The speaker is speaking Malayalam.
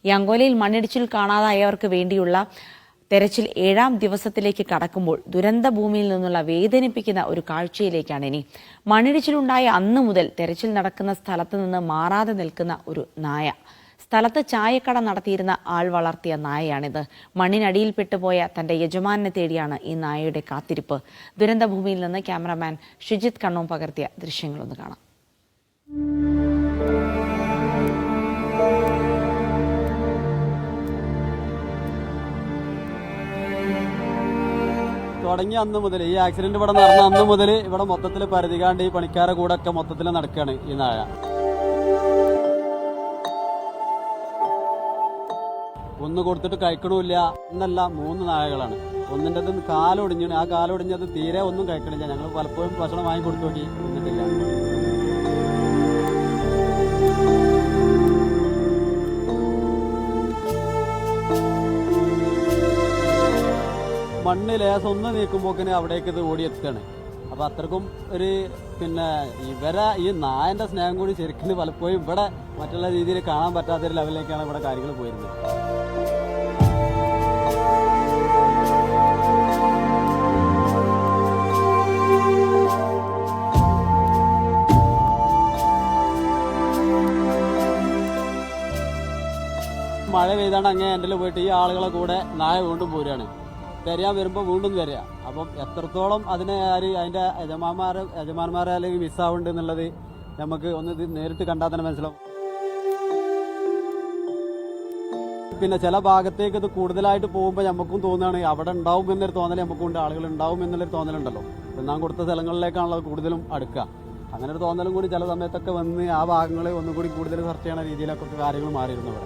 ഈ അങ്കോലയിൽ മണ്ണിടിച്ചിൽ കാണാതായവർക്ക് വേണ്ടിയുള്ള തെരച്ചിൽ 7ാം ദിവസത്തിലേക്ക് കടക്കുമ്പോൾ ദുരന്ത ഭൂമിയിൽ നിന്നുള്ള വേദനിപ്പിക്കുന്ന ഒരു കാഴ്ചയിലേക്കാണ് ഇനി. മണ്ണിടിച്ചിലുണ്ടായ അന്നു മുതൽ തെരച്ചിൽ നടക്കുന്ന സ്ഥലത്ത് നിന്ന് മാറാതെ നിൽക്കുന്ന ഒരു നായ. സ്ഥലത്ത് ചായക്കട നടത്തിയിരുന്ന ആൾ വളർത്തിയ നായയാണിത്. മണ്ണിനടിയിൽപ്പെട്ടുപോയ തന്റെ യജമാനെ തേടിയാണ് ഈ നായയുടെ കാത്തിരിപ്പ്. ദുരന്തഭൂമിയിൽ നിന്ന് ക്യാമറമാൻ ഷിജിത് കണ്ണോം പകർത്തിയ ദൃശ്യങ്ങളൊന്ന് കാണാം. തുടങ്ങിയ അന്ന് മുതൽ ഈ ആക്സിഡന്റ് ഇവിടെ നടന്ന അന്ന് മുതൽ ഇവിടെ മൊത്തത്തിൽ പരതികാണ്ട് ഈ പണിക്കാരെ കൂടെ ഒക്കെ മൊത്തത്തിൽ നടക്കുകയാണ് ഈ നായ. ഒന്ന് കൊടുത്തിട്ട് കഴിക്കണമില്ല എന്നല്ല, 3 നായകളാണ്. ഒന്നിൻ്റെത് കാലൊടിഞ്ഞാണ്. ആ കാലൊടിഞ്ഞത് തീരെ ഒന്നും കഴിക്കണില്ല. ഞങ്ങൾ പലപ്പോഴും ഭക്ഷണം വാങ്ങി കൊടുത്തു നോക്കി, ഒന്നിട്ടില്ല. മണ്ണ് ലേസം ഒന്ന് നീക്കുമ്പോക്കിന് അവിടേക്ക് ഇത് ഓടിയെത്തുകയാണ്. അപ്പം അത്രക്കും ഒരു ഇവരെ ഈ നായന്റെ സ്നേഹം കൂടി ശരിക്കും പലപ്പോഴും ഇവിടെ മറ്റുള്ള രീതിയിൽ കാണാൻ പറ്റാത്തൊരു ലെവലിലേക്കാണ് ഇവിടെ കാര്യങ്ങൾ പോയിരുന്നത്. മഴ പെയ്താണ്ട് അങ്ങനെ എൻ്റെ പോയിട്ട് ഈ ആളുകളെ കൂടെ നായ വീണ്ടും പോരുകയാണ്. തിരയാൻ വരുമ്പോൾ വീണ്ടും വരിക. അപ്പം എത്രത്തോളം അതിനെ അതിൻ്റെ യജമാന്മാരെ അല്ലെങ്കിൽ മിസ്സാവുന്നുണ്ട് എന്നുള്ളത് നമുക്ക് ഒന്ന് ഇത് നേരിട്ട് കണ്ടാൽ തന്നെ മനസ്സിലാവും. പിന്നെ ചില ഭാഗത്തേക്ക് ഇത് കൂടുതലായിട്ട് പോകുമ്പോൾ നമുക്കും തോന്നുകയാണ് അവിടെ ഉണ്ടാവും എന്നൊരു തോന്നൽ നമുക്കുണ്ട്. ആളുകൾ ഉണ്ടാവും എന്നുള്ളൊരു തോന്നലുണ്ടല്ലോ. നാം കൊടുത്ത സ്ഥലങ്ങളിലേക്കാണല്ലോ കൂടുതലും അടുക്കുക. അങ്ങനെ ഒരു തോന്നലും കൂടി ചില സമയത്തൊക്കെ വന്ന് ആ ഭാഗങ്ങൾ ഒന്നുകൂടി കൂടുതൽ സെർച്ച് ചെയ്യണ രീതിയിലൊക്കെ കാര്യങ്ങൾ മാറിയിരുന്നു ഇവിടെ.